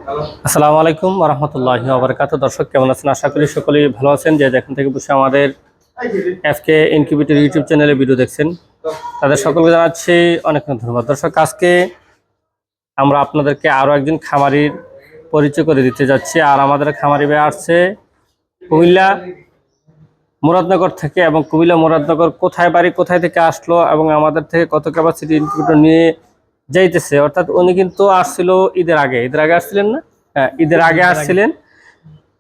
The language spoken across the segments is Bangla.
আসসালামু আলাইকুম ওয়া রাহমাতুল্লাহি ওয়া বারাকাতুহু। দর্শক কেমন আছেন? আশা করি সকলেই ভালো আছেন। যে যেখান থেকে বসে আমাদের এফকে ইনকিউবেটর ইউটিউব চ্যানেলে ভিডিও দেখছেন তাদের সকলকে জানাচ্ছি অনেক অনেক ধন্যবাদ। দর্শক আজকে আমরা আপনাদেরকে আরও একজন খামারির পরিচয় করে দিতে যাচ্ছি। আর আমাদের খামারি ভাই আসছে কুমিল্লা মুরাদনগর থেকে, এবং কুমিল্লা মুরাদনগর কোথায় বাড়ি, কোথায় থেকে আসলো এবং আমাদের থেকে কত ক্যাপাসিটি ইনকিউবেটর নিয়ে যাইতেছে। অর্থাৎ উনি কিন্তু আসছিল ঈদের আগে আসছিলেন না? হ্যাঁ, ঈদের আগে আসছিলেন।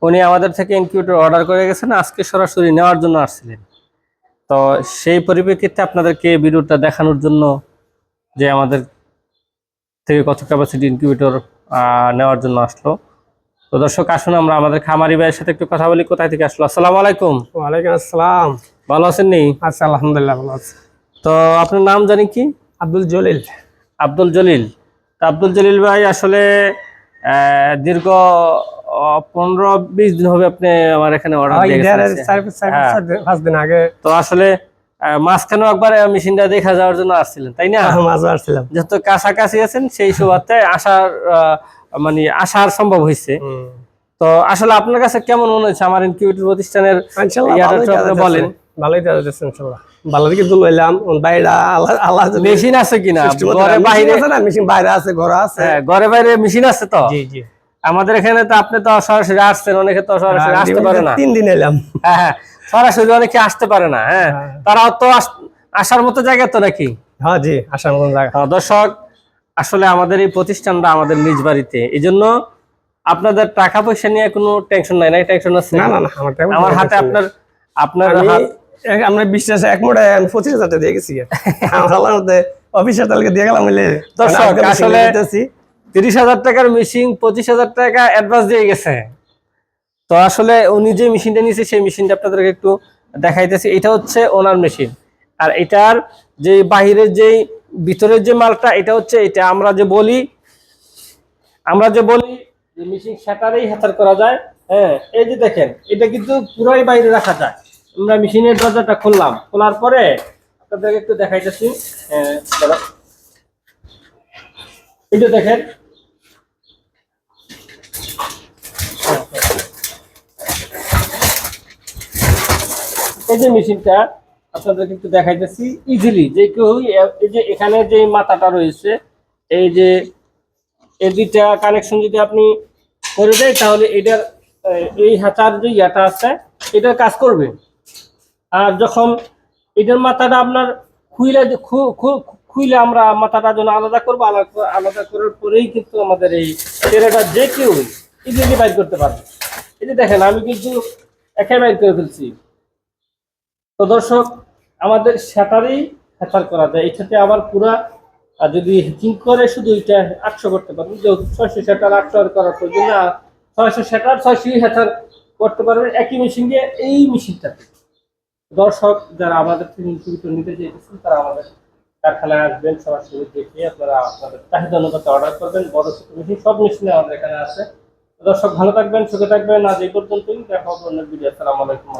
উনি আমাদের থেকে ইনকিউবেটর অর্ডার করে গেছেন, আজকে সরাসরি নেওয়ার জন্য আসছিলেন। তো সেই পরিপ্রেক্ষিতে আপনাদেরকে ভিডিওটা দেখানোর জন্য যে আমাদের থেকে কত ক্যাপাসিটি ইনকিউবেটর নেওয়ার জন্য আসলো। তো দর্শক আসুন আমরা আমাদের খামারি ভাইয়ের সাথে একটু কথা বলি। কোথায় থেকে আসলো? আসসালামু আলাইকুম। ওয়ালাইকুম আসসালাম। ভালো আছেন নি? আচ্ছা, আলহামদুলিল্লাহ ভালো আছি। তো আপনার নাম জানি কি? আব্দুল জলিল। আব্দুল জলিল। তো আব্দুল জলিল ভাই আসলে দীর্ঘ 15-20 দিন হবে আপনি আমার এখানে অর্ডার দিয়ে গেছেন। 5 দিন আগে। তো আসলে মাঝখানেও একবার মেশিনটা দেখা যাওয়ার জন্য আসছিলেন, তাই না? মাঝে আসছিলাম। যেহেতু কাছাকাছি আছেন সেই সুবাদে আসার সম্ভব হয়েছে। তো আসলে আপনার কাছে কেমন মনে হচ্ছে আমার ইনকিউবেটর প্রতিষ্ঠানের? বলেন। ভালোই যাচ্ছে ইনশাআল্লাহ। ভালো দিকে লইলাম। বাইরে আল্লাহ মেশিন আছে কিনা? ঘরে বাইরে আছে না? মেশিন বাইরে আছে, ঘরে আছে। হ্যাঁ, ঘরে বাইরে মেশিন আছে তো? জি জি। আমাদের এখানে তো আপনি তো সরাসরি আসছেন, অনেকে তো সরাসরি আসতে পারে না। 3 দিন এলাম। হ্যাঁ হ্যাঁ, সরাসরি অনেকে আসতে পারে না। হ্যাঁ, তারাও তো আসার মতো জায়গা তো নাকি? হ্যাঁ জি, আসার মতো জায়গা। দর্শক আসলে আমাদের এই প্রতিষ্ঠানটা আমাদের নিজ বাড়িতে, এই জন্য আপনাদের টাকা পয়সা নিয়ে কোনো টেনশন নাই। টেনশন আছে? না না না, আমার হাতে আপনার আমরা বিশ্বাসে এক মোড়ে 25,000 টাকা দিয়ে গেছি। আমার মধ্যে অফিসের তালকে দিয়ে গেলাম। দর্শক আসলে 30,000 টাকার মেশিন 25,000 টাকা অ্যাডভান্স দিয়ে গেছে। তো আসলে উনি যে মেশিনটা নিয়েছে সেই মেশিনটা আপনাদেরকে একটু দেখাইতেছি। এটা হচ্ছে ওনার মেশিন, আর এটার যে বাহিরের যে ভিতরের যে মালটা এটা হচ্ছে এটা আমরা যে বলি যে মেশিন সেটারই হেতার করা যায়। হ্যাঁ, এই যে দেখেন এটা কিন্তু পুরোই বাইরে রাখা যায়। আমরা মেশিনের দরজাটা খুললাম, খোলার পরে আপনাদেরকে একটু দেখাইতেছি। এটা দেখেন, এই যে মেশিনটা আপনাদেরকে একটু দেখাইতেছি ইজিলি, যে কেউ এই যে এখানে যে মাথাটা রয়েছে, এই যে এই দুইটা কানেকশন যদি আপনি করে দেয় তাহলে এটার এই হাতার যে ইয়াটা আছে এটার কাজ করবে। আর যখন এটার মাথাটা আপনার খুইলে আমরা মাথাটা যেন আলাদা করবো, আলাদা করার পরেই কিন্তু আমাদের এই টেরাটা যে কেউ ইজিলি বাইর করতে পারবে। এই যে দেখেন আমি কিন্তু একাই বাইর করে ফেলছি। তো দর্শক আমাদের সেটারই হ্যাচার করা যায়। এটাতে আবার পুরা যদি হ্যাচিং করে শুধু এটা 800 করতে পারবেন, যেহেতু 600 সেটার 800 করার প্রয়োজন না, 600 সেটার 600 হ্যাচার করতে পারবেন একই মেশিন দিয়ে, এই মেশিনটাতে। দর্শক যারা আমাদের থেকে ইনকিউবেটর নিতে চাইতেছেন তারা আমাদের কারখানায় আসবেন, সরাসরি দেখে আপনারা আপনাদের চাহিদা অনুপাতে অর্ডার করবেন। বড় ছোট মেশিন সব মেশিনে আমাদের এখানে আছে। দর্শক ভালো থাকবেন, সুখে থাকবেন। আজ এই পর্যন্তই, দেখা হবে অন্য ভিডিও। আসসালামু আলাইকুম।